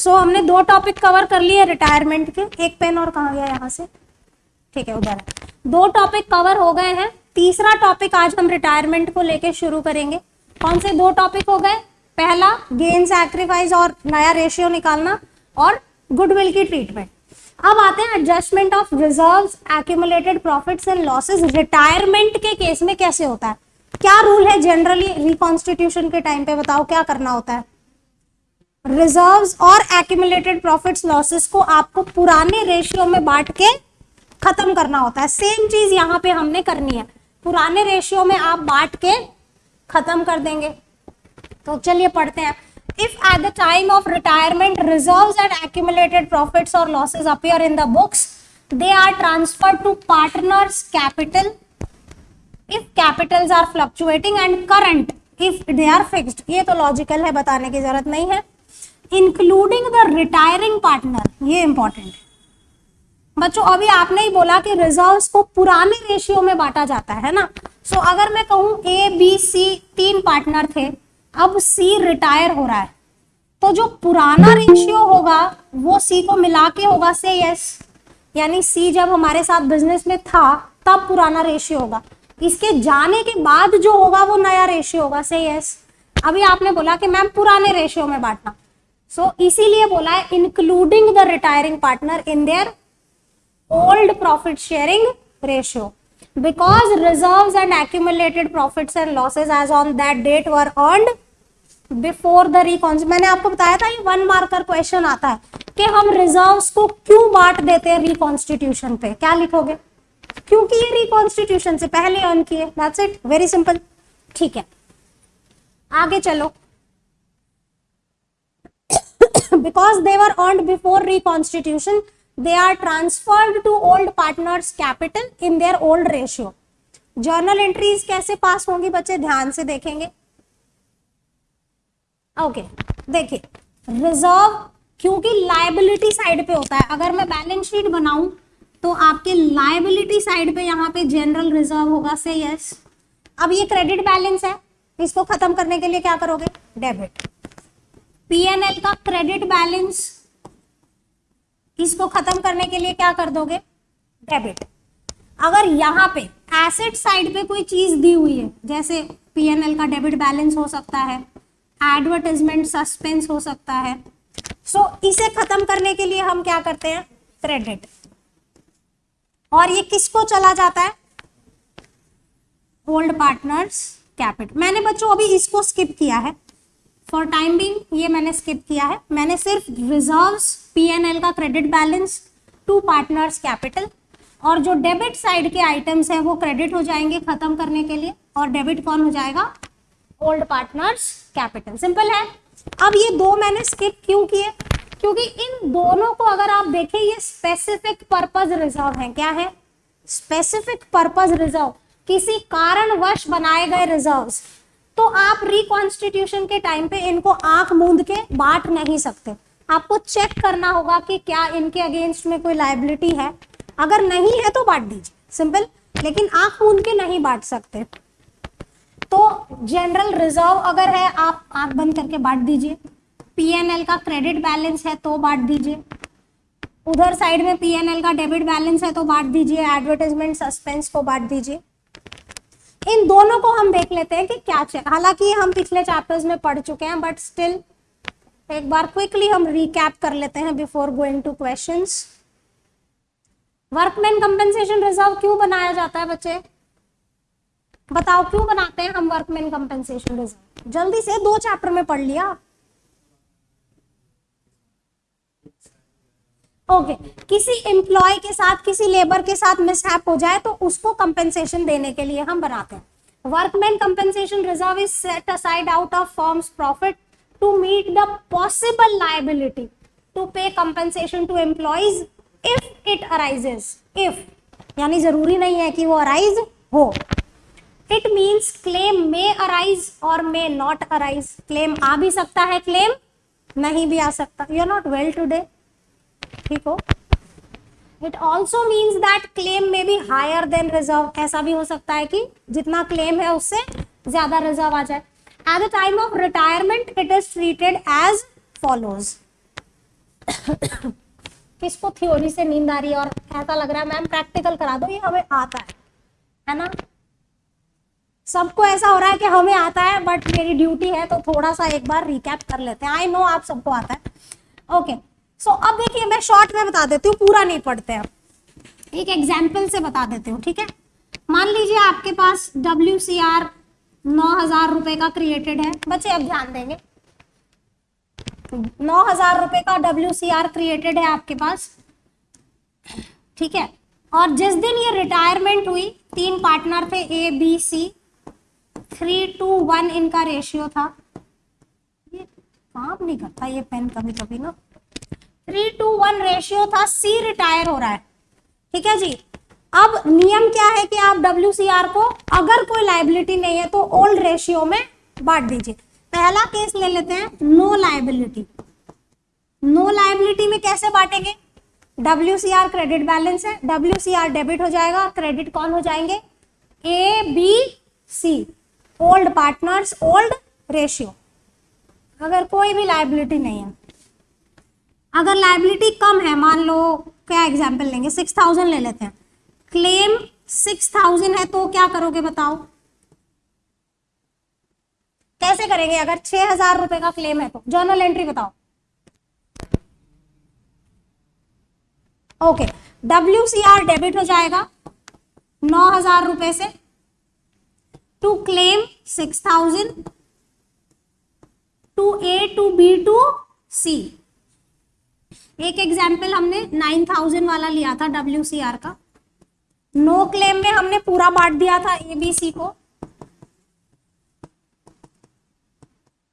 सो हमने 2 topic cover कर लिए रिटायरमेंट के। एक पेन और कहाँ गया यहाँ से, ठीक है उधर है। 2 टॉपिक कवर हो गए हैं। तीसरा टॉपिक आज हम रिटायरमेंट को लेके शुरू करेंगे। कौन से 2 टॉपिक हो गए? पहला गेन सैक्रिफाइस और नया रेशियो निकालना और गुडविल की ट्रीटमेंट। अब आते हैं adjustment of reserves, accumulated profits and losses retirement के केस में कैसे होता है, क्या रूल है जनरली रिकॉन्स्टिट्यूशन के टाइम पे, बताओ क्या करना होता है। रिजर्व्स और एक्यूमुलेटेड प्रॉफिट्स लॉसेस को आपको पुराने रेशियो में बांट के खत्म करना होता है। सेम चीज यहां पे हमने करनी है, पुराने रेशियो में आप बांट के खत्म कर देंगे। तो चलिए पढ़ते हैं। If at the time of retirement reserves and accumulated profits or losses appear in the books, they are transferred to partners' capital if capitals are fluctuating and current if they are fixed। ये तो logical है, बताने की जरूरत नहीं है। Including the retiring partner, ये important है बच्चों। अभी आपने ही बोला कि रिजर्व्स को पुराने रेशियो में बांटा जाता है ना। सो अगर मैं कहूं ए बी सी 3 पार्टनर थे, अब सी रिटायर हो रहा है, तो जो पुराना रेशियो होगा वो सी को मिला के होगा, से यस, यानी सी जब हमारे साथ बिजनेस में था तब पुराना रेशियो होगा, इसके जाने के बाद जो होगा वो नया रेशियो होगा, से यस। अभी आपने बोला कि मैम पुराने रेशियो में बांटना, सो इसीलिए बोला है including the retiring partner in their old profit sharing ratio, because reserves and accumulated profits and losses as on that date were earned before the recon। मैंने आपको बताया था ये 1 मार्कर क्वेश्चन आता है कि हम रिजर्व्स को क्यों बांट देते हैं रिकॉन्स्टिट्यूशन पे। क्या लिखोगे? क्योंकि ये रिकॉन्स्टिट्यूशन से पहले अर्न किए, दैट्स इट, वेरी सिंपल। ठीक है, आगे चलो। because they were earned before reconstitution, they are transferred to old partners capital in their old ratio। Journal entries कैसे पास होंगी बच्चे, ध्यान से देखेंगे। ओके देखिए, रिजर्व क्योंकि लायबिलिटी साइड पे होता है, अगर मैं बैलेंस शीट बनाऊं तो आपके लायबिलिटी साइड पे यहाँ पे जनरल रिजर्व होगा, से यस। अब ये क्रेडिट बैलेंस है, इसको खत्म करने के लिए क्या करोगे? डेबिट। पीएनएल का क्रेडिट बैलेंस, इसको खत्म करने के लिए क्या कर दोगे? डेबिट। अगर यहाँ पे एसेट साइड पे कोई चीज दी हुई है, जैसे पीएनएल का डेबिट बैलेंस हो सकता है, एडवर्टाइजमेंट सस्पेंस हो सकता है, सो इसे खत्म करने के लिए हम क्या करते हैं? क्रेडिट। और ये किसको चला जाता है? Old partners capital. मैंने बच्चों अभी इसको स्किप किया है, फॉर टाइम बीइंग ये मैंने स्किप किया है। मैंने सिर्फ रिजर्व्स, पीएनएल का क्रेडिट बैलेंस, 2 पार्टनर्स कैपिटल, और जो डेबिट साइड के आइटम्स हैं वो क्रेडिट हो जाएंगे खत्म करने के लिए, और डेबिट कौन हो जाएगा? Old partners capital. सिंपल है। अब ये 2 मैंने स्किप क्यों किए? क्योंकि इन दोनों को अगर आप देखें ये स्पेसिफिक पर्पस रिजर्व है। क्या है? स्पेसिफिक पर्पस रिजर्व, किसी कारणवश बनाए गए रिजर्व्स। तो आप रिकॉन्स्टिट्यूशन के टाइम पे इनको आंख मूंद के बांट नहीं सकते, आपको चेक करना होगा कि क्या इनके अगेंस्ट में कोई लायबिलिटी है, अगर नहीं है तो बांट दीजिए, सिंपल। लेकिन आंख मूंद के नहीं बांट सकते। तो जनरल रिजर्व अगर है आप आंख बंद करके बांट दीजिए, पीएनएल का क्रेडिट बैलेंस है तो बांट दीजिए, उधर साइड में पीएनएल का डेबिट बैलेंस है तो बांट दीजिए, एडवर्टाइजमेंट सस्पेंस को बांट दीजिए। इन दोनों को हम देख लेते हैं कि क्या चल, हालांकि हम पिछले चैप्टर्स में पढ़ चुके हैं, बट स्टिल एक बार क्विकली हम रिकैप कर लेते हैं before going two questions. Workman compensation reserve क्यों बनाया जाता है बच्चे? बताओ क्यों बनाते हैं हम वर्कमैन कंपेंसेशन रिजर्व? जल्दी से, 2 चैप्टर में पढ़ लिया। ओके, किसी एम्प्लॉय के साथ, किसी लेबर के साथ मिसहैप हो जाए तो उसको कंपेंसेशन देने के लिए हम बनाते हैं। Workman compensation reserve is set aside out of firms profit to meet the possible liability to pay compensation to employees if it arises. If यानी जरूरी नहीं है कि वो अराइज हो। It means claim may arise और मे नॉट अराइज। क्लेम आ भी सकता है, क्लेम नहीं भी आ सकता। You are not well today, ठीक हो। It also means that claim may be higher than reserve. ऐसा भी हो सकता है कि जितना क्लेम है उससे ज्यादा रिजर्व आ जाए। At the time of retirement it is treated as follows. किसको थ्योरी से नींद आ रही है और ऐसा लग रहा है मैम प्रैक्टिकल करा दो, ये हमें आता है ना? सबको ऐसा हो रहा है कि हमें आता है, बट मेरी ड्यूटी है तो थोड़ा सा एक बार रिकैप कर लेते हैं। आई नो आप सबको आता है। ओके, सो अब देखिए मैं शॉर्ट में बता देती हूँ, पूरा नहीं पढ़ते हैं, एक एग्जाम्पल से बता देती हूँ, ठीक है? मान लीजिए आपके पास WCR 9,000 रुपए का क्रिएटेड है। बच्चे अब ध्यान देंगे, 9,000 रुपए का WCR क्रिएटेड है आपके पास, ठीक है? और जिस दिन ये रिटायरमेंट हुई, 3 पार्टनर थे ABC, 3:1 इनका रेशियो था। ये काम नहीं करता ये पेन कभी कभी ना। 3:1 रेशियो था, C रिटायर हो रहा है, ठीक है जी। अब नियम क्या है कि आप WCR को अगर कोई लाइबिलिटी नहीं है तो ओल्ड रेशियो में बांट दीजिए। पहला केस ले लेते हैं, नो लाइबिलिटी। नो लाइबिलिटी में कैसे बांटेंगे? WCR क्रेडिट बैलेंस है, WCR डेबिट हो जाएगा, क्रेडिट कौन हो जाएंगे? ABC, old partners, old ratio. अगर कोई भी लाइबिलिटी नहीं है, अगर लाइबिलिटी कम है, मान लो क्या एग्जांपल लेंगे, 6,000 ले लेते हैं, क्लेम 6,000 है तो क्या करोगे बताओ? कैसे करेंगे? अगर 6,000 रुपए का क्लेम है तो जर्नल एंट्री बताओ। ओके, WCR डेबिट हो जाएगा 9,000 रुपए से, to claim 6,000, to A to B to C। एक एग्जाम्पल हमने 9,000 वाला लिया था WCR का, नो क्लेम में हमने पूरा बांट दिया था ABC को।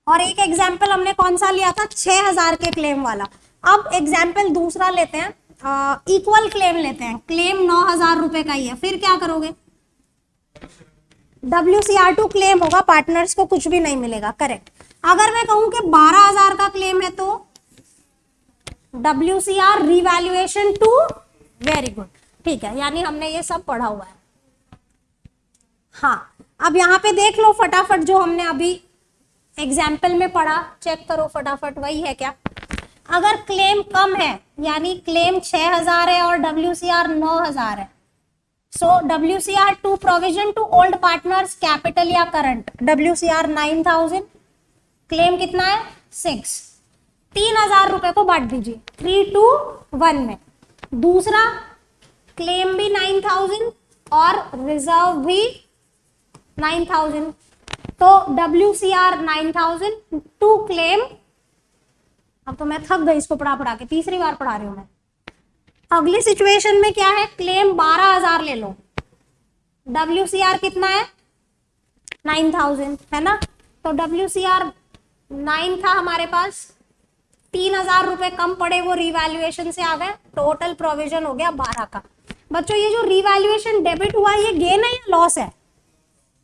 और एक एग्जाम्पल हमने कौन सा लिया था? 6,000 के क्लेम वाला। अब एग्जाम्पल दूसरा लेते हैं, इक्वल क्लेम लेते हैं, क्लेम 9,000 रुपए का ही है, फिर क्या करोगे? WCR टू क्लेम होगा, पार्टनर्स को कुछ भी नहीं मिलेगा, करेक्ट। अगर मैं कहूं कि 12,000 का क्लेम है तो WCR revaluation to, very good, ठीक है, यानी हमने ये सब पढ़ा हुआ है। हाँ, अब यहाँ पे देख लो फटाफट जो हमने अभी एग्जाम्पल में पढ़ा, चेक करो फटाफट, वही है क्या? अगर क्लेम कम है, यानी क्लेम 6,000 है और WCR 9,000 है, so WCR to provision to old partners, capital या करंट, WCR 9,000, क्लेम कितना है? 6, 3,000 रुपए को बांट दीजिए 3:1 में। दूसरा क्लेम भी 9,000 और रिजर्व भी 9,000, तो WCR 9,000 टू क्लेम। अब तो मैं थक गई इसको पढ़ा पढ़ा के, तीसरी बार पढ़ा रही हूं मैं। अगली सिचुएशन में क्या है? क्लेम 12,000 ले लो, WCR कितना है? 9,000 है ना, तो WCR 9 था हमारे पास, 3,000 रुपए कम पड़े, वो रिवैल्यूएशन से आ गए, टोटल प्रोविजन हो गया 12 का। बच्चों ये जो रिवैल्यूएशन डेबिट हुआ, ये गेन है या लॉस है?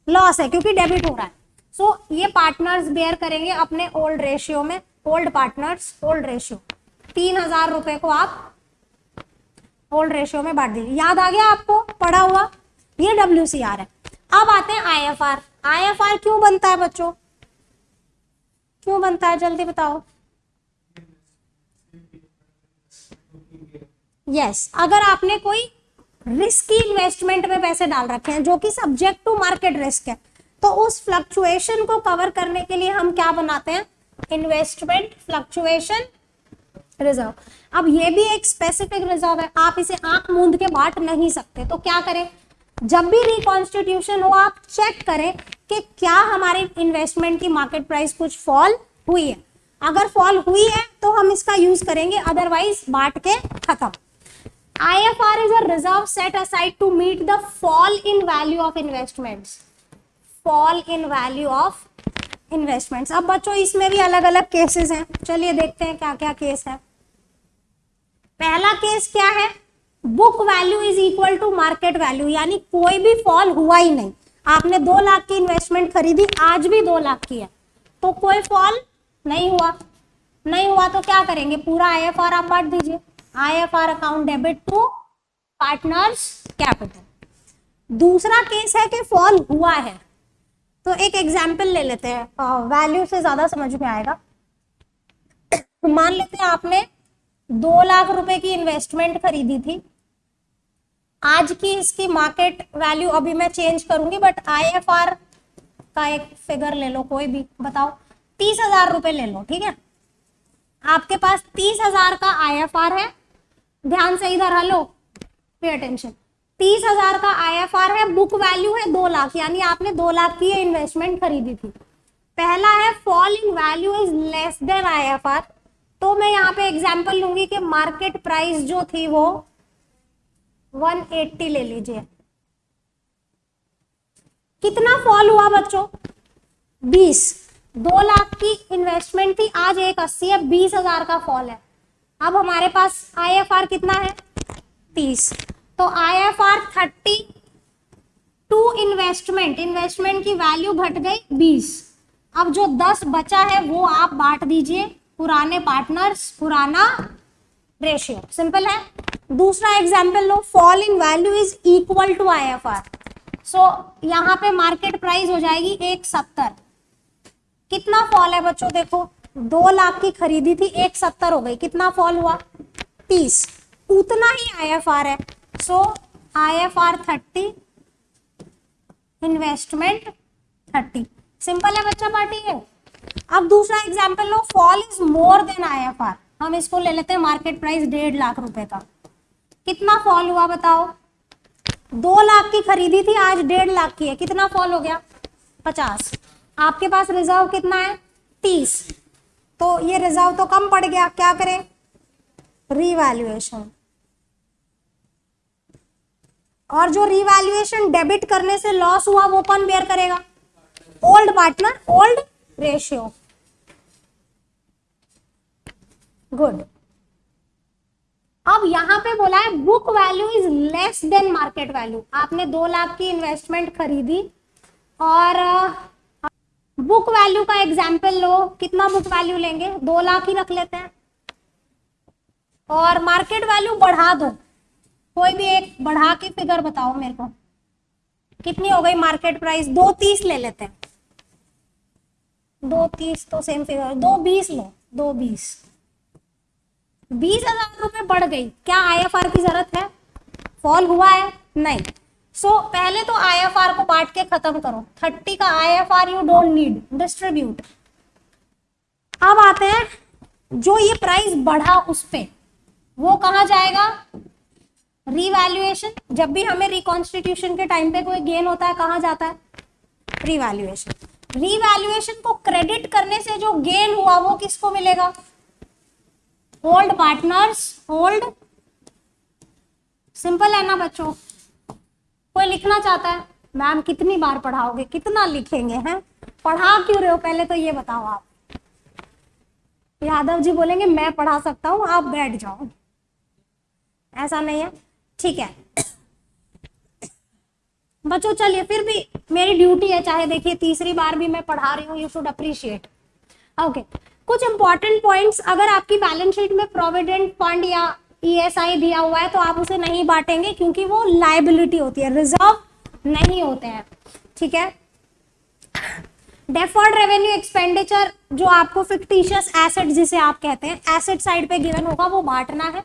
लॉस है, क्योंकि डेबिट हो रहा है। सो ये पार्टनर्स बेयर करेंगे अपने ओल्ड रेशियो में, ओल्ड पार्टनर्स, ओल्ड रेशियो। 3,000 रुपए को आप ओल्ड रेशियो में बांट दीजिए। याद आ गया आपको पढ़ा हुआ? ये WCR है। अब आते हैं IFR। IFR क्यों बनता है बच्चों? क्यों बनता है, जल्दी बताओ। यस, अगर आपने कोई रिस्की इन्वेस्टमेंट में पैसे डाल रखे हैं जो कि सब्जेक्ट टू मार्केट रिस्क है, तो उस फ्लक्चुएशन को कवर करने के लिए हम क्या बनाते हैं? Investment fluctuation reserve. अब ये भी एक स्पेसिफिक रिजर्व है, आप इसे आंख मूंद के बांट नहीं सकते। तो क्या करें? जब भी रिकॉन्स्टिट्यूशन हो, आप चेक करें कि क्या हमारे इन्वेस्टमेंट की मार्केट प्राइस कुछ फॉल हुई है। अगर फॉल हुई है तो हम इसका यूज करेंगे, अदरवाइज बांट के खत्म। IFR is a reserve set aside to meet the fall in value of investments. Fall in value of investments. अब बच्चों इसमें भी अलग अलग केसेस हैं, चलिए देखते हैं क्या क्या केस है। पहला केस क्या है? Book value is equal to market value, यानी कोई भी फॉल हुआ ही नहीं। आपने 2 लाख की इन्वेस्टमेंट खरीदी, आज भी 2 लाख की है, तो कोई फॉल नहीं हुआ। नहीं हुआ तो क्या करेंगे? पूरा IFR आप बांट दीजिए। IFR account debit to partners capital. दूसरा केस है कि फॉल हुआ है, तो एक एग्जाम्पल ले लेते हैं, वैल्यू से ज्यादा समझ में आएगा। मान लेते हैं आपने 2 लाख रुपए की इन्वेस्टमेंट खरीदी थी। आज की इसकी मार्केट वैल्यू अभी मैं चेंज करूंगी, बट IFR का एक फिगर ले लो, कोई भी बताओ, 30,000 रुपए ले लो, ठीक है। आपके पास 30,000 का IFR है, ध्यान से इधर हलो, पे अटेंशन। 30,000 का IFR है, बुक वैल्यू है 2 लाख, यानी आपने 2 लाख की इन्वेस्टमेंट खरीदी थी। पहला है fall in value is less than IFR, तो मैं यहाँ पे एग्जांपल लूंगी कि मार्केट प्राइस जो थी वो 180 ले लीजिए। कितना फॉल हुआ बच्चों? 20। 2 लाख की इन्वेस्टमेंट थी, आज 180 है, 20,000 का फॉल है। अब हमारे पास IFR कितना है? 30। तो IFR 30 टू इन्वेस्टमेंट की वैल्यू घट गई 20। अब जो 10 बचा है वो आप बांट दीजिए, पुराने पार्टनर्स, पुराना रेशियो, सिंपल है। दूसरा एग्जाम्पल लो, fall in value is equal to IFR। So यहाँ पे मार्केट प्राइस हो जाएगी 170। कितना फॉल है बच्चों? देखो 2 लाख की खरीदी थी, 170 हो गई, कितना फॉल हुआ? 30। उतना ही IFR है, सो IFR 30, इन्वेस्टमेंट 30। सिंपल है बच्चा, पार्टी है। अब दूसरा एग्जाम्पल लो, fall is more than IFR। हम इसको ले लेते हैं, मार्केट प्राइस 1.5 लाख रुपए का। कितना फॉल हुआ बताओ? 2 लाख की खरीदी थी, आज 1.5 लाख की है, कितना फॉल हो गया? 50। आपके पास रिजर्व कितना है? 30। तो ये रिजर्व तो कम पड़ गया, क्या करें? रीवैल्यूएशन। और जो रीवैल्यूएशन डेबिट करने से लॉस हुआ वो कौन बेयर करेगा? Old partner, old ratio. Good. अब यहां पे बोला है book value is less than market value. आपने 2 लाख की इन्वेस्टमेंट खरीदी और बुक वैल्यू का एग्जाम्पल लो, कितना बुक वैल्यू लेंगे? 2 लाख ही रख लेते हैं, और मार्केट वैल्यू बढ़ा दो, कोई भी एक बढ़ा के फिगर बताओ मेरे को, कितनी हो गई मार्केट प्राइस? 230 ले लेते हैं, 230 तो सेम फिगर, 220 लो, 220। 20,000 रुपए बढ़ गई, क्या IFR की जरूरत है? फॉल हुआ है? नहीं। सो पहले तो IFR को बांट के खत्म करो। 30 का IFR you don't need, distribute. अब आते हैं जो ये प्राइस बढ़ा उस पे, वो कहां जाएगा? रीवैल्यूएशन। जब भी हमें रिकॉन्स्टिट्यूशन के टाइम पे कोई गेन होता है, कहां जाता है? रीवैल्यूएशन। रीवैल्यूएशन को क्रेडिट करने से जो गेन हुआ वो किसको मिलेगा? Old partners, old. सिंपल है ना बच्चों? कोई लिखना चाहता है? मैम कितनी बार पढ़ाओगे, कितना लिखेंगे हैं? पढ़ा क्यों रहे हो, पहले तो ये बताओ आप। यादव जी बोलेंगे मैं पढ़ा सकता हूं, आप बैठ जाओ। ऐसा नहीं है, ठीक है बच्चों। चलिए, फिर भी मेरी ड्यूटी है, चाहे देखिए तीसरी बार भी मैं पढ़ा रही हूँ, यू शुड अप्रिशिएट। ओके, कुछ इंपॉर्टेंट पॉइंट्स। अगर आपकी बैलेंस शीट में प्रोविडेंट फंड या ESI दिया हुआ है तो आप उसे नहीं बांटेंगे, क्योंकि वो लायबिलिटी होती है, रिजर्व नहीं होते हैं, ठीक है। डेफर्ड रेवेन्यू एक्सपेंडिचर, जो आपको फिक्टिशियस एसेट जिसे आप कहते हैं, एसेट साइड पे गिवन होगा, वो बांटना है।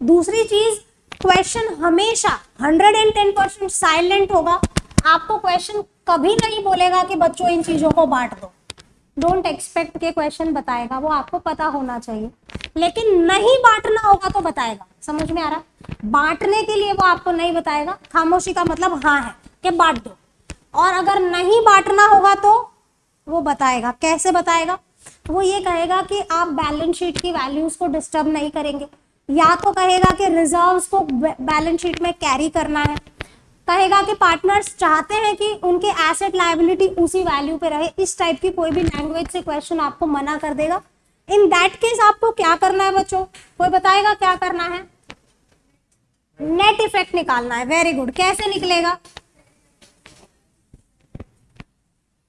दूसरी चीज, क्वेश्चन हमेशा 110% साइलेंट होगा। आपको क्वेश्चन कभी नहीं बोलेगा कि बच्चों इन चीजों को बांट दो। डोंट एक्सपेक्ट के क्वेश्चन बताएगा, वो आपको पता होना चाहिए, लेकिन नहीं बांटना होगा तो बताएगा। समझ में आ रहा? बांटने के लिए वो आपको नहीं बताएगा, खामोशी का मतलब हाँ है कि बांट दो। और अगर नहीं बांटना होगा तो वो बताएगा। कैसे बताएगा? वो ये कहेगा कि आप बैलेंस शीट की वैल्यूज को डिस्टर्ब नहीं करेंगे, या तो कहेगा कि रिजर्व्स को बैलेंस शीट में कैरी करना है, कहेगा कि पार्टनर्स चाहते हैं कि उनके एसेट लायबिलिटी उसी वैल्यू पे रहे। इस टाइप की कोई भी लैंग्वेज से क्वेश्चन आपको मना कर देगा। इन दैट केस आपको क्या करना है बच्चों? कोई बताएगा क्या करना है? नेट इफेक्ट निकालना है। Very good. कैसे निकलेगा?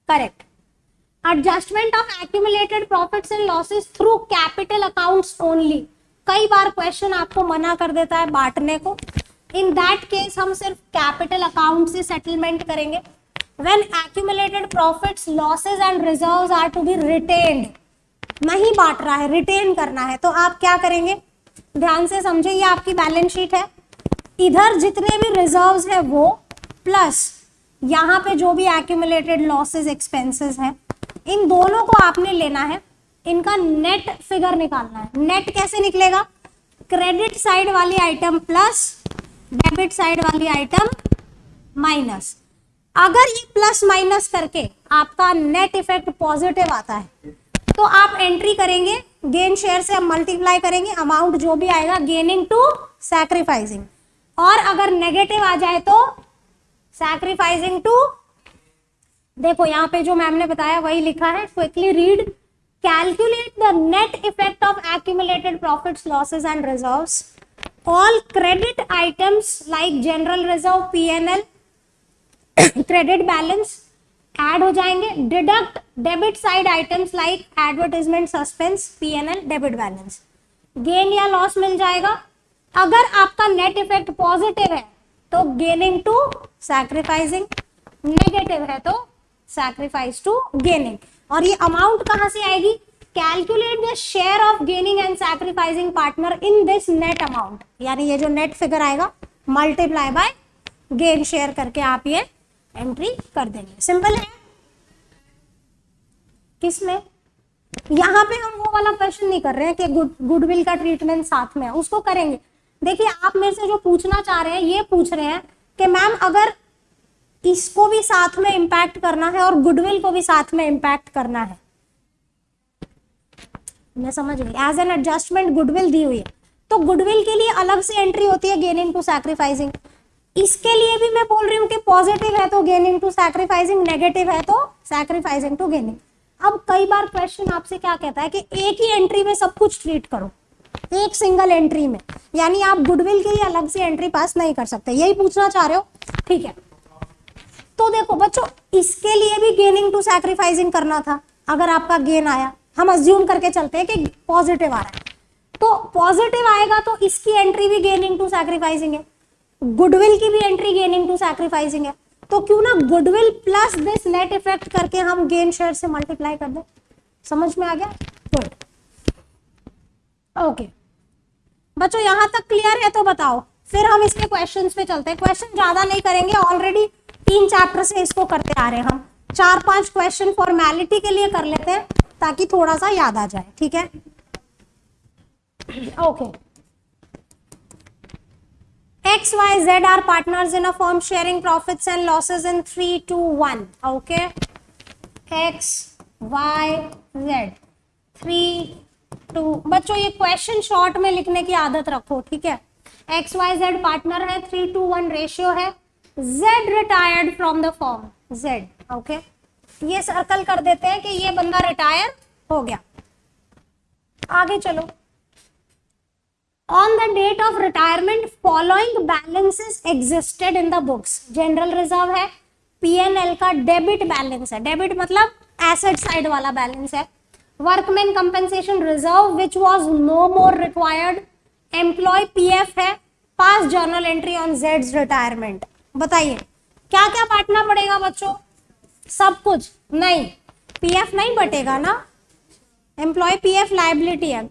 Correct. Adjustment of accumulated profits and losses through capital accounts only. कई बार क्वेश्चन आपको मना कर देता है बांटने को। इन दैट केस हम सिर्फ कैपिटल अकाउंट से सेटलमेंट करेंगे। When accumulated profits, losses and reserves are to be retained, नहीं बांट रहा है, रिटेन करना है, तो आप क्या करेंगे? ध्यान से समझे, ये आपकी बैलेंस शीट है। इधर जितने भी रिजर्व्स है वो प्लस यहाँ पे जो भी एक्यूमुलेटेड लॉसेस एक्सपेंसेस हैं, इन दोनों को आपने लेना है, इनका नेट फिगर निकालना है। नेट कैसे निकलेगा? क्रेडिट साइड वाली आइटम प्लस डेबिट साइड वाली आइटम माइनस। अगर ये प्लस माइनस करके आपका नेट इफेक्ट पॉजिटिव आता है तो आप एंट्री करेंगे, गेन शेयर से हम मल्टीप्लाई करेंगे, अमाउंट जो भी आएगा गेनिंग टू सैक्रिफाइसिंग। और अगर नेगेटिव आ जाए तो सैक्रिफाइसिंग टू, देखो यहाँ पे जो मैम ने बताया वही लिखा है, quickly read. Calculate the net effect of accumulated profits, losses and reserves. All credit items like general reserve, PNL, credit balance add हो जाएंगे। Deduct debit side items like advertisement, suspense, PNL, debit balance. Gain या loss मिल जाएगा। अगर आपका net effect positive है तो gaining to sacrificing, negative है तो सैक्रिफाइस टू गेनिंग। और ये अमाउंट कहां से आएगी? Calculate the share of gaining and sacrificing partner in this net amount, यानी ये जो नेट फिगर आएगा मल्टीप्लाई बाय गेन शेयर करके आप ये एंट्री कर देंगे। सिंपल है। किसमें? यहां पे हम वो वाला क्वेश्चन नहीं कर रहे हैं कि गुडविल का ट्रीटमेंट साथ में है, उसको करेंगे। देखिए आप मेरे से जो पूछना चाह रहे हैं, ये पूछ रहे हैं कि मैम अगर इसको भी साथ में इंपैक्ट करना है और गुडविल को भी साथ में इंपैक्ट करना है, मैं समझ गई, एज एन एडजस्टमेंट गुडविल दी हुई है, तो गुडविल के लिए अलग से एंट्री होती है गेनिंग टू सैक्रिफाइसिंग। इसके लिए भी मैं बोल रही हूँ कि पॉजिटिव है तो गेनिंग टू सैक्रिफाइसिंग, नेगेटिव है तो सैक्रिफाइसिंग टू गेनिंग। अब कई बार क्वेश्चन आपसे क्या कहता है कि एक ही एंट्री में सब कुछ ट्रीट करो, एक सिंगल एंट्री में, यानी आप गुडविल के लिए अलग से एंट्री पास नहीं कर सकते, यही पूछना चाह रहे हो? ठीक है, तो देखो बच्चों, इसके लिए भी गेनिंग टू सैक्रिफाइसिंग करना था। अगर आपका गेन आया, हम अज्यूम करके चलते हैं कि पॉजिटिव आ रहा है, तो पॉजिटिव आएगा तो इसकी एंट्री भी गेनिंग टू सैक्रिफाइसिंग है, गुडविल की भी एंट्री गेनिंग टू सैक्रिफाइसिंग है। तो क्यों ना goodwill plus this net effect करके हम गेन शेयर से मल्टीप्लाई कर दें। समझ में आ गया? गुड, ओके बच्चों, यहां तक क्लियर है तो बताओ, फिर हम इसके क्वेश्चंस पे चलते हैं। क्वेश्चन ज्यादा नहीं करेंगे, ऑलरेडी 3 चैप्टर से इसको करते आ रहे हैं हम। 4-5 क्वेश्चन फॉर्मेलिटी के लिए कर लेते हैं ताकि थोड़ा सा याद आ जाए। ठीक है, okay. X, Y, Z are partners in a firm sharing profits and losses in 3-2-1. Okay, X, Y, Z 3-2। बच्चों ये क्वेश्चन शॉर्ट में लिखने की आदत रखो, ठीक है। X, Y, Z पार्टनर है, 3-1 रेशियो है। Z retired from the firm, Z। Okay, ये सर्कल कर देते हैं कि ये बंदा रिटायर हो गया। आगे चलो। On the date of retirement, following balances existed in the books. General reserve है, पीएनएल का डेबिट बैलेंस है, डेबिट मतलब एसेट साइड वाला बैलेंस है। Workman compensation reserve which was no more required, employ PF है, पास जर्नल एंट्री ऑन जेड्स retirement. बताइए क्या क्या बांटना पड़ेगा बच्चों? सब कुछ नहीं, पीएफ नहीं बटेगा ना, एम्प्लॉय पीएफ लायबिलिटी है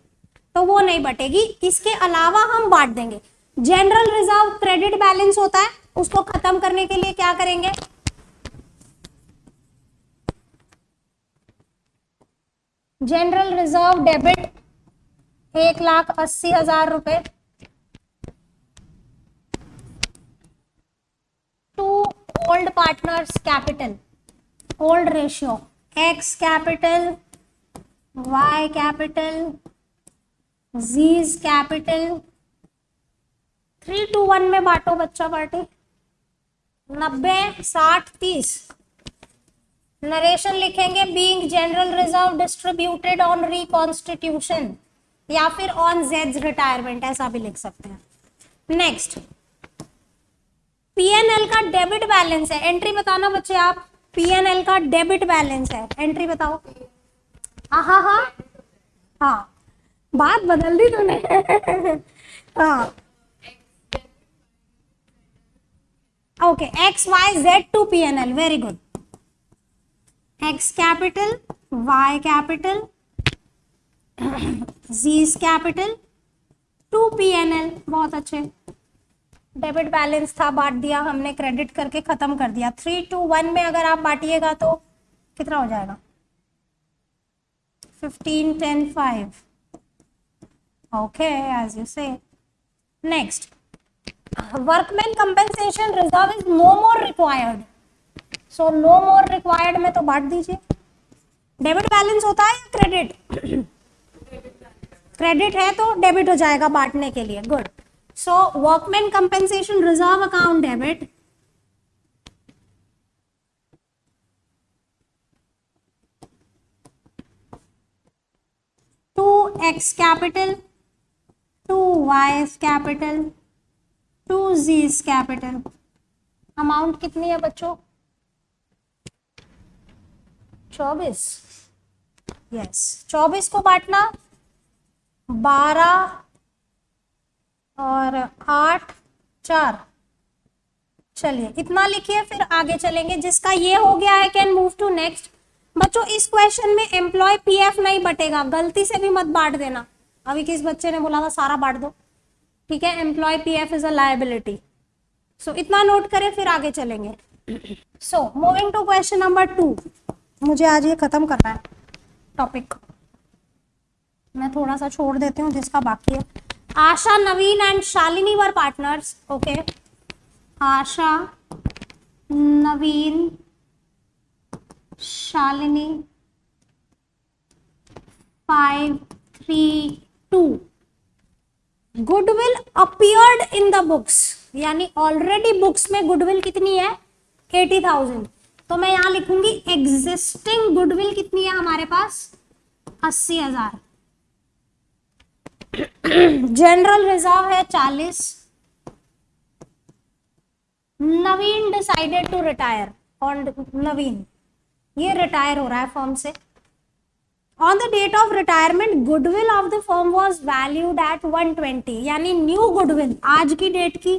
तो वो नहीं बटेगी। इसके अलावा हम बांट देंगे। जनरल रिजर्व क्रेडिट बैलेंस होता है, उसको खत्म करने के लिए क्या करेंगे? जनरल रिजर्व डेबिट 1,80,000 रुपए to old partners capital, old ratio X capital, Y capital, Z's capital. 3-1 में बांटो बच्चा, पार्टी 90, 60, 30। नरेशन लिखेंगे being general reserve distributed on reconstitution या फिर ऑन जेड्स रिटायरमेंट, ऐसा भी लिख सकते हैं। नेक्स्ट, पीएनएल का डेबिट बैलेंस है, एंट्री बताना बच्चे आप। पीएनएल का डेबिट बैलेंस है, एंट्री बताओ। हाँ, बात बदल दी तूने। हाँ, okay, X Y Z to PNL, very good. X capital, Y capital, Z's capital, to PNL, बहुत अच्छे, डेबिट बैलेंस था, बांट दिया हमने, क्रेडिट करके खत्म कर दिया। 3 to 1 में अगर आप बांटिएगा तो कितना हो जाएगा? 15, 10, 5। Okay, as you say. Next, workman compensation reserve is no more required. So no more required में तो बांट दीजिए। डेबिट बैलेंस होता है या क्रेडिट? क्रेडिट है तो डेबिट हो जाएगा बांटने के लिए। Good. So workman compensation reserve account debit, to X capital, to Y capital, to Z capital. Amount कितनी है बच्चों? 24। यस, 24 को बांटना 12 और 8, 4। चलिए इतना लिखिए, फिर आगे चलेंगे। जिसका ये हो गया है कैन मूव टू नेक्स्ट। बच्चों इस क्वेश्चन में एम्प्लॉय पीएफ नहीं बटेगा, गलती से भी मत बांट देना। अभी किस बच्चे ने बोला था सारा बांट दो, ठीक है? Employ PF is a liability. So इतना नोट करें, फिर आगे चलेंगे। So moving to question number 2। मुझे आज ये खत्म करना है टॉपिक, मैं थोड़ा सा छोड़ देती हूँ जिसका बाकी है। Asha, Naveen and Shalini were partners. Okay, Asha, Naveen, Shalini, 5, 3, 2। Goodwill appeared in the books, यानी ऑलरेडी बुक्स में गुडविल कितनी है? 80,000। तो मैं यहां लिखूंगी एग्जिस्टिंग गुडविल कितनी है हमारे पास? 80,000। जनरल रिजर्व है 40। नवीन डिसाइडेड टू रिटायर, और नवीन ये रिटायर हो रहा है फर्म से। On the date of retirement goodwill of the firm was valued at 120, यानी न्यू गुडविल आज की डेट की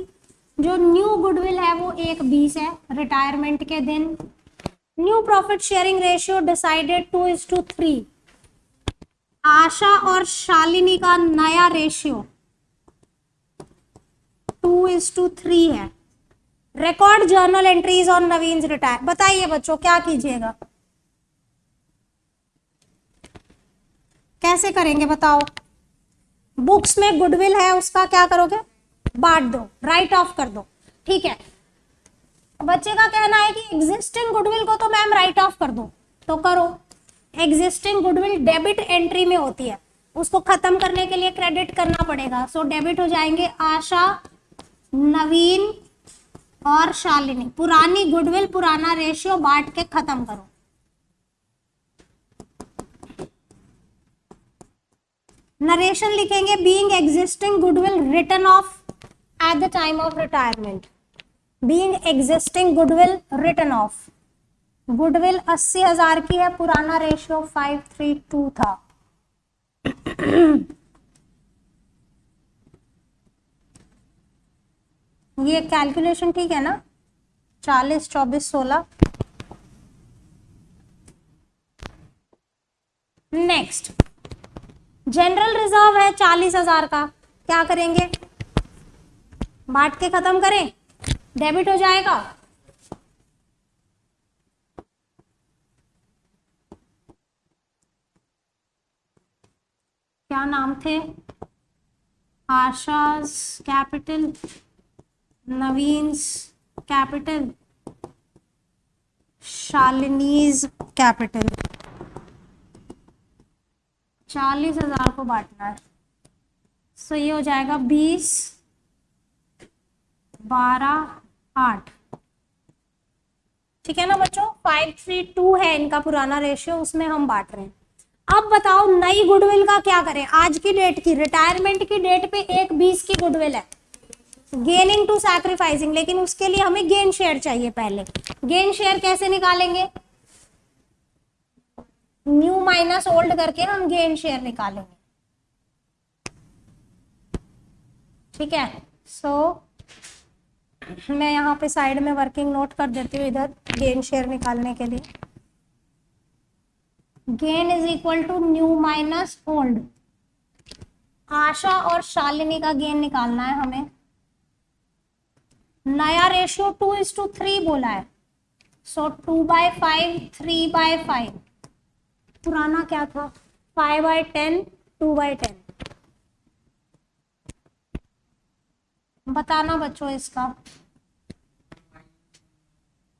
जो न्यू गुडविल है वो 120 है रिटायरमेंट के दिन। New profit sharing ratio decided 2:3। आशा और शालिनी का नया रेशियो 2:3 है। Record journal entries on Naveen retire. बताइए बच्चों क्या कीजिएगा, कैसे करेंगे बताओ? बुक्स में गुडविल है उसका क्या करोगे? बांट दो, राइट ऑफ कर दो, ठीक है? बच्चे का कहना है कि एग्जिस्टिंग गुडविल को तो मैम राइट ऑफ कर दो, तो करो। एग्जिस्टिंग गुडविल डेबिट एंट्री में होती है, उसको खत्म करने के लिए क्रेडिट करना पड़ेगा। सो डेबिट हो जाएंगे आशा, नवीन और शालिनी। पुरानी गुडविल, पुराना रेशियो बांट के खत्म करो। नरेशन लिखेंगे being existing goodwill written off at the time of retirement. Being existing goodwill written off. Goodwill 80,000 की है, पुराना रेशियो 532 था। ये कैलकुलेशन ठीक है ना? 40, 24, 16। नेक्स्ट, जनरल रिजर्व है 40,000 का, क्या करेंगे? बांट के खत्म करें, डेबिट हो जाएगा। क्या नाम थे? Asha's capital, Naveen's capital, Shalini's capital. 40,000 को बांटना है। सो ये हो जाएगा 20, 12, 8। ठीक है ना बच्चों? 532 है इनका पुराना रेशियो, उसमें हम बांट रहे हैं। अब बताओ नई गुडविल का क्या करें? आज की डेट की, रिटायरमेंट की डेट पे 1:20 की गुडविल है, गेनिंग टू सैक्रिफाइसिंग, लेकिन उसके लिए हमें गेन शेयर चाहिए। पहले गेन शेयर कैसे निकालेंगे? न्यू माइनस ओल्ड करके हम गेन शेयर निकालेंगे, ठीक है? सो मैं यहाँ पे साइड में वर्किंग नोट कर देती हूँ इधर गेन शेयर निकालने के लिए। Gain is equal to new minus old. Asha और शालिनी का गेन निकालना है हमें। नया रेशियो 2:3 बोला है, सो 2/5 3/5। पुराना क्या था? 5/10 2/10। बताना बच्चों इसका,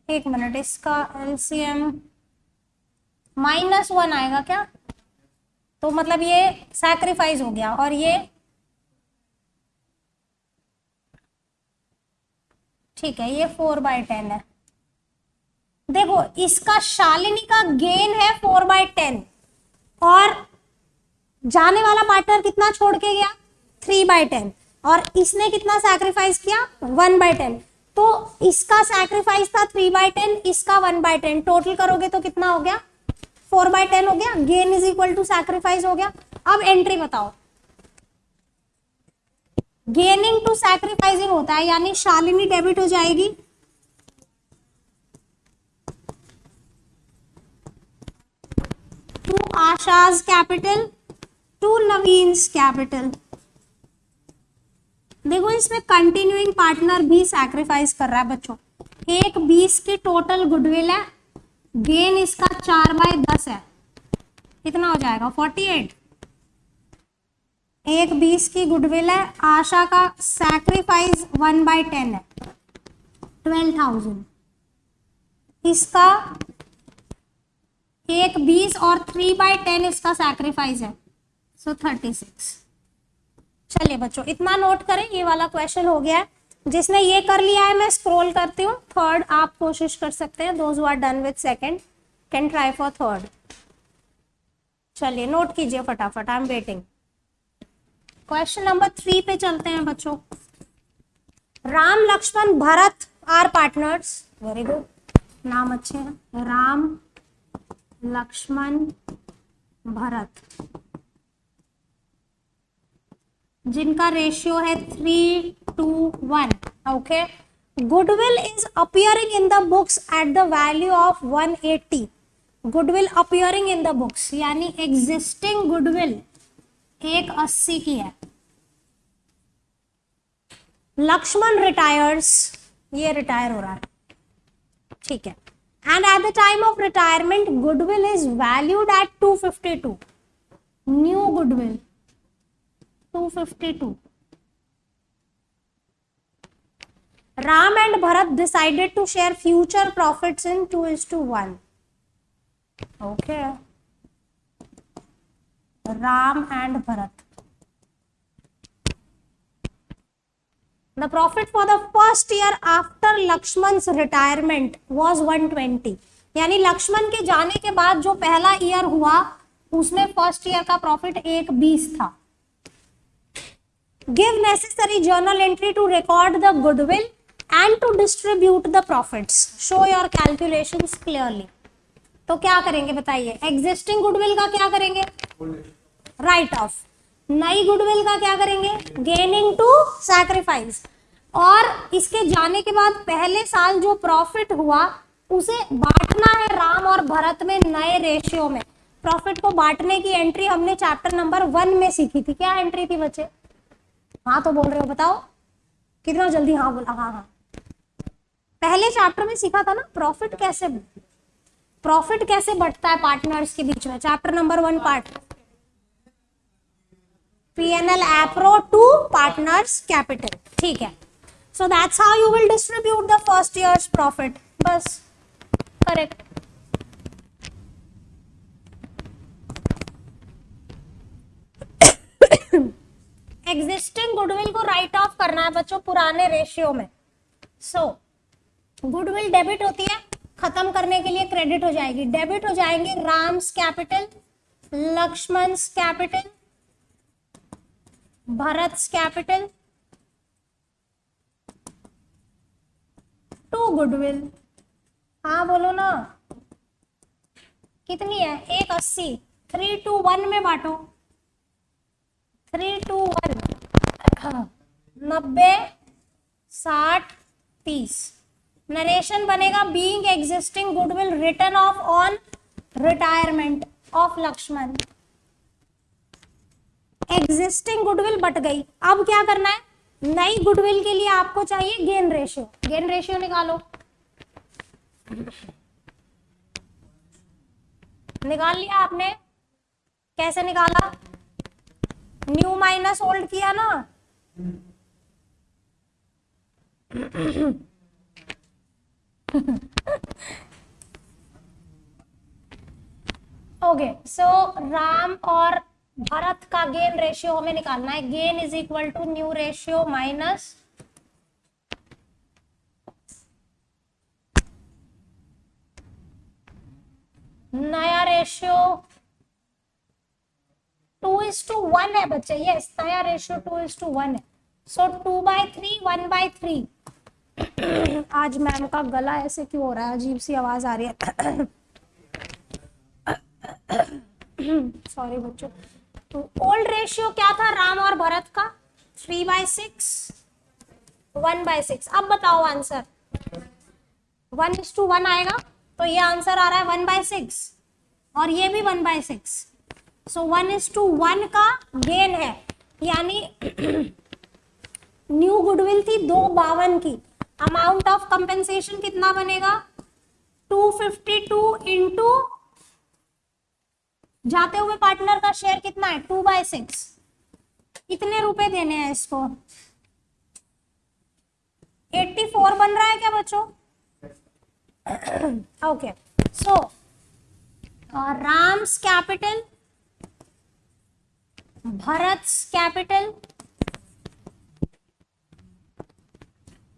एक मिनट, इसका एलसीएम -1 आएगा क्या? तो मतलब ये सैक्रिफाइस हो गया, और ये ठीक है, ये 4/10 है। देखो इसका शालिनी का गेन है 4/10, और जाने वाला पार्टनर कितना छोड़ के गया? 3/10, और इसने कितना सैक्रिफाइस किया? 1/10। तो इसका सैक्रिफाइस था 3/10, इसका 1/10, टोटल करोगे तो कितना हो गया? 4/10 हो गया। Gain is equal to sacrifice हो गया। अब एंट्री बताओ। गेनिंग टू सैक्रिफाइसिंग होता है, यानी शालिनी डेबिट हो जाएगी, to Asha's capital, to Naveen's capital. देखो इसमें कंटिन्यूइंग पार्टनर भी सैक्रिफाइस कर रहा है बच्चों। एक 20 की टोटल गुडविल है, गेन इसका 4/10 है, कितना हो जाएगा? 48। एक 20 की गुडविल है, आशा का सैक्रिफाइस 1/10 है, 12,000। इसका एक 20 और 3/10 इसका सैक्रिफाइस है, सो 36। चलिए बच्चों इतना नोट करें, ये वाला क्वेश्चन हो गया है। जिसने ये कर लिया है मैं स्क्रॉल करती हूँ, थर्ड आप कोशिश कर सकते हैं। Those who are done with second can try for third. चलिए नोट कीजिए फटाफट, I am waiting. Question number 3 पे चलते हैं बच्चों। Ram Lakshman Bharat are partners, very good, नाम अच्छे हैं। राम लक्ष्मण भरत, जिनका रेशियो है 3:1। Okay, goodwill is appearing in the books at the value of 180। Goodwill appearing in the books यानी एग्जिस्टिंग गुडविल 180 की है। लक्ष्मण रिटायर्स, ये रिटायर हो रहा है, ठीक है, and eight the time of retirement goodwill is valued at 252। New goodwill 252। Ram and Bharat decided to share future profits in 2:1. Okay. Ram and Bharat. The profit for the first year after Lakshman's retirement was 120. यानी लक्ष्मण के जाने के बाद जो पहला year हुआ उसमें first year का प्रॉफिट 120 था। Give necessary journal entry to record the goodwill and to distribute the profits. Show your calculations clearly. तो क्या करेंगे बताइए? एग्जिस्टिंग गुडविल का क्या करेंगे? Right of. नई गुडविल का क्या करेंगे? Gaining to sacrifice. और इसके जाने के बाद पहले साल जो प्रॉफिट हुआ उसे बांटना है राम और भरत में नए रेशियो में। प्रॉफिट को बांटने की एंट्री हमने चैप्टर नंबर 1 में सीखी थी। क्या एंट्री थी बच्चे? हाँ तो बोल रहे हो, बताओ कितना जल्दी हाँ बोला। हाँ हाँ, पहले चैप्टर में सीखा था ना प्रॉफिट कैसे बढ़ता है पार्टनर्स के बीच में। चैप्टर नंबर 1 पार्ट P&L एप्रो टू पार्टनर्स कैपिटल, ठीक है। So that's how you will distribute the first years profit, बस करेक्ट। एग्जिस्टिंग गुडविल को राइट ऑफ करना है बच्चों पुराने रेशियो में। सो गुडविल डेबिट होती है, खत्म करने के लिए क्रेडिट हो जाएगी। डेबिट हो जाएंगे Ram's capital, Lakshman's capital, Bharat's capital to goodwill. हाँ बोलो ना, कितनी है? 180। 3:1 में बांटो, 3:1, 90 60 30। नरेशन बनेगा being existing goodwill return off on retirement of Lakshman. Existing goodwill but गई। अब क्या करना है, नई गुडविल के लिए आपको चाहिए गेन रेशियो। गेन रेशियो निकालो, निकाल लिया आपने? कैसे निकाला? न्यू माइनस ओल्ड किया ना। ओके, सो राम और भरत का गेन रेशियो हमें निकालना है। Gain is equal to new ratio minus नया रेशियो। 2:1 है बच्चे, यस, नया रेशियो 2:1 है। सो 2/3 1/3। आज मैम का गला ऐसे क्यों हो रहा है, अजीब सी आवाज आ रही है। सॉरी बच्चों। तो ओल्ड रेशियो क्या था राम और भरत का? 3/6 1/6। अब बताओ आंसर, 1:1 आएगा, तो ये आंसर आ रहा है 1/6 और ये भी 1/6। सो 1:1 का गेन है, यानी न्यू गुडविल थी 252 की। अमाउंट ऑफ कंपेंसेशन कितना बनेगा? 252 इंटू जाते हुए पार्टनर का शेयर कितना है? 2/6। कितने रुपए देने हैं इसको? 84 बन रहा है क्या बच्चों? Okay, so Ram's capital, Bharat capital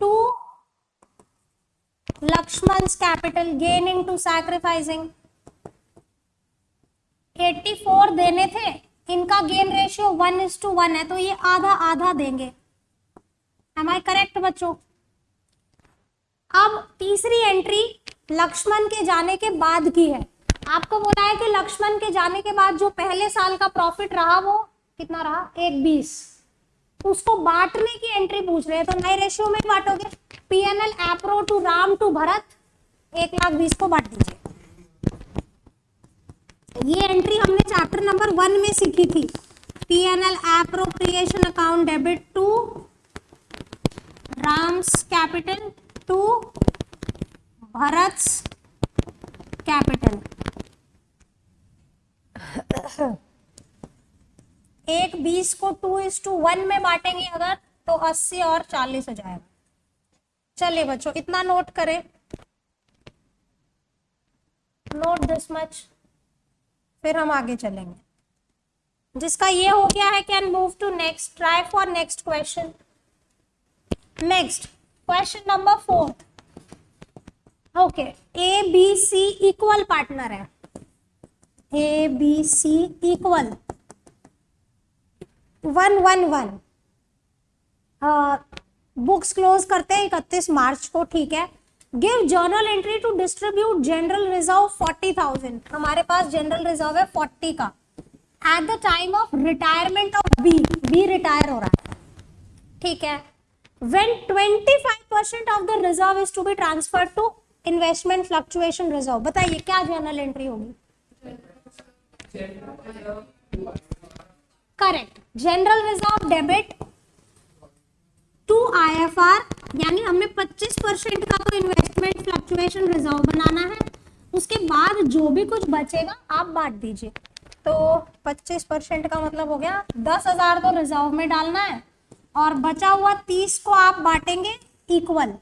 to Lakshman's capital, gain into sacrificing. 84 देने थे, इनका गेन रेशियो 1:1 है, तो ये आधा आधा देंगे। एम आई करेक्ट बच्चों? अब तीसरी एंट्री लक्ष्मण के जाने के बाद की है। आपको बोला है कि लक्ष्मण के जाने के बाद जो पहले साल का प्रॉफिट रहा वो कितना रहा? 1/20। उसको बांटने की एंट्री पूछ रहे हैं, तो नए रेशियो में बांटोगे। PNL appro to Ram to Bharat 1,20,000 को बांट दीजिए। ये एंट्री हमने चैप्टर नंबर 1 में सीखी थी। PNL appropriation account debit to Ram's capital to Bharat's capital. 1/20 को 2:1 में बांटेंगे अगर, तो 80 और 40 हो जाएगा। चलिए बच्चों, इतना नोट करें, नोट दिस मच, फिर हम आगे चलेंगे। जिसका ये हो गया है can move to next, try for next question. Next question number 4। Okay, A B C equal partner है। A B C equal 111। Books close करते हैं 31 मार्च को, ठीक है। Give journal entry to distribute general reserve 40,000। हमारे पास general reserve है 40 का। At the time of retirement of B, B retire हो रहा है, ठीक है। When 25% of the reserve is to be transferred to investment fluctuation reserve. बताइए क्या जर्नल एंट्री होगी? Correct, general reserve debit to IFR, यानी हमें 25% का तो इन्वेस्टमेंट फ्लक्चुएशन रिजर्व बनाना है। उसके बाद जो भी कुछ बचेगा आप बांट दीजिए। तो 25% का मतलब हो गया 10,000 तो रिजर्व में डालना है, और बचा हुआ 30 को आप बांटेंगे इक्वल।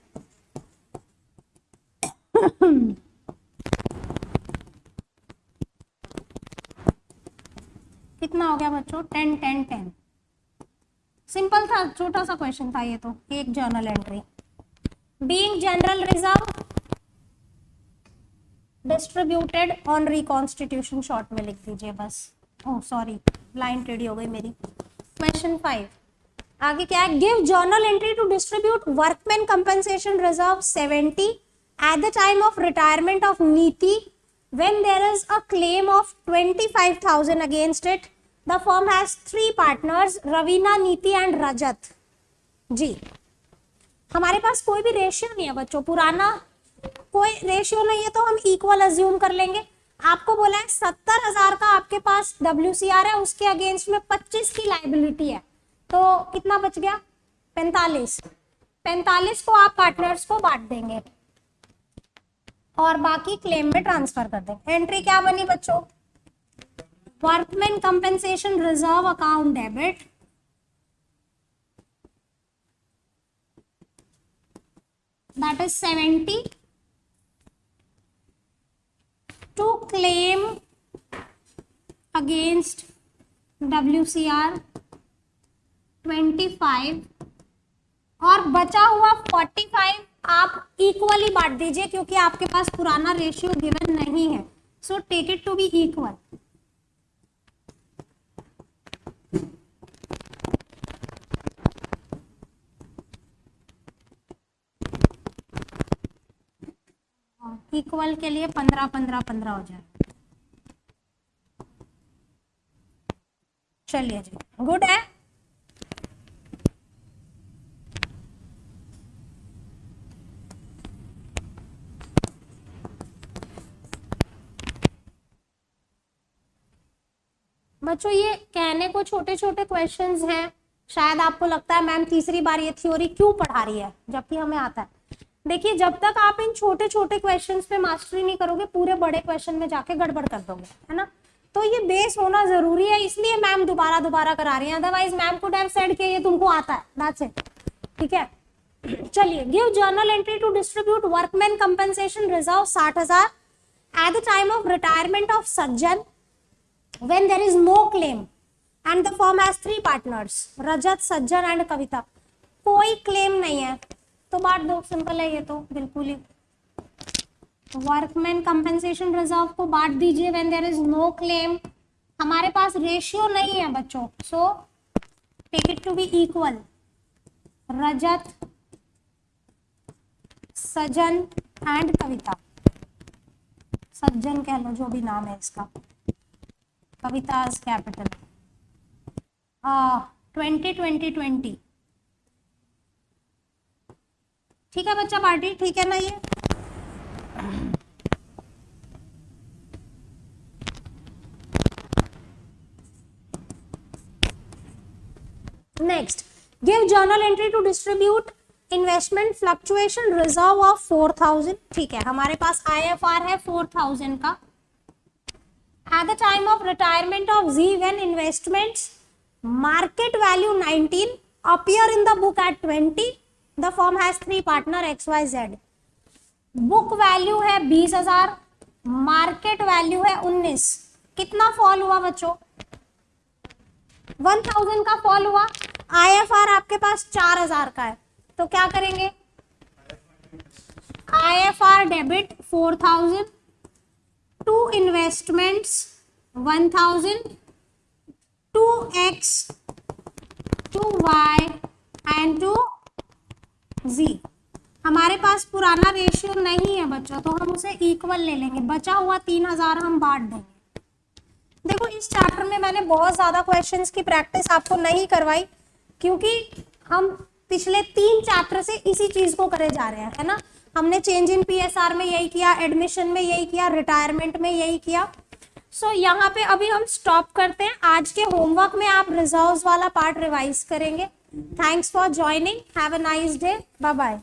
कितना हो गया बच्चों? 10 10 10। सिंपल था, छोटा सा क्वेश्चन था ये तो, एक journal entry. Being general reserve distributed on reconstitution, short में लिख दीजिए बस। ओह सॉरी, लाइन टेढ़ी हो गई मेरी। क्वेश्चन 5 आगे क्या है? Give journal entry to distribute workman compensation reserve 70 at the time of retirement of Niti when there is a claim of 25,000 against it. The firm has 3 partners, Ravina, नीति and रजत। जी, हमारे पास कोई भी रेशियो नहीं है बच्चों, पुराना कोई रेशियो नहीं है, तो हम इक्वल अज्यूम कर लेंगे। आपको बोला है 70,000 का आपके पास WCR है, उसके अगेंस्ट में 25 की लाइबिलिटी है, तो कितना बच गया? 45। 45 को आप पार्टनर्स को बांट देंगे और बाकी क्लेम में ट्रांसफर कर देंगे। एंट्री क्या बनी बच्चों? Workman compensation reserve account debit, that is 70 to claim against WCR 25 और बचा हुआ 45 आप इक्वली बांट दीजिए क्योंकि आपके पास पुराना रेशियो गिवन नहीं है, so take it to be equal. Equal के लिए 15 15 15 हो जाए। चलिए जी, गुड है। बच्चों ये कहने को छोटे छोटे क्वेश्चंस हैं, शायद आपको लगता है मैम तीसरी बार ये थ्योरी क्यों पढ़ा रही है, जबकि हमें आता है। देखिए जब तक आप इन छोटे छोटे क्वेश्चंस पे मास्टरी नहीं करोगे, पूरे बड़े क्वेश्चन में जाके गड़बड़ कर दोगे, है ना। तो ये बेस होना जरूरी है, इसलिए मैम दोबारा दोबारा करा रही है, otherwise ma'am could have said कि ये तुमको आता है, दैट्स इट। ठीक है, चलिए। Give journal entry to distribute workman compensation reserve 60,000 at the time of retirement of Sajjan when there is no claim and the firm has 3 partners, Rajat, Sajjan and कविता। कोई claim नहीं है तो बांट दो, सिंपल है ये तो बिल्कुल ही। वर्कमैन कंपनसेशन रिजर्व को बांट दीजिए when there is no claim। हमारे पास रेशियो नहीं है बच्चों, so take it to be equal. Rajat, Sajjan and कविता, सज्जन कह लो जो भी नाम है इसका, कविता's कैपिटल 20 ठीक है बच्चा पार्टी, ठीक है ना ये। Next, give journal entry to distribute investment fluctuation reserve of 4,000। ठीक है, हमारे पास IFR है 4,000 का। At the time of retirement of Z, when investments market value 19 appear in the book at 20, the firm has 3 partner XYZ। Book value है 20,000, market value है 19। कितना fall हुआ बच्चों? 1,000 का फॉल हुआ। IFR आपके पास 4,000 का है, तो क्या करेंगे? IFR debit 4,000 to investments 1,000 to X to Y and to Z। हमारे पास पुराना रेशियो नहीं है बच्चों, तो हम उसे इक्वल ले लेंगे। बचा हुआ 3,000 हम बांट देंगे। देखो इस चैप्टर में मैंने बहुत ज्यादा क्वेश्चंस की प्रैक्टिस आपको नहीं करवाई, क्योंकि हम पिछले 3 चैप्टर से इसी चीज को करे जा रहे हैं, है ना। हमने चेंज इन PSR में यही किया, एडमिशन में यही किया, रिटायरमेंट में यही किया। सो यहाँ पे अभी हम स्टॉप करते हैं। आज के होमवर्क में आप रिजर्व्स वाला पार्ट रिवाइज करेंगे। Thanks for joining, have a nice day, bye bye.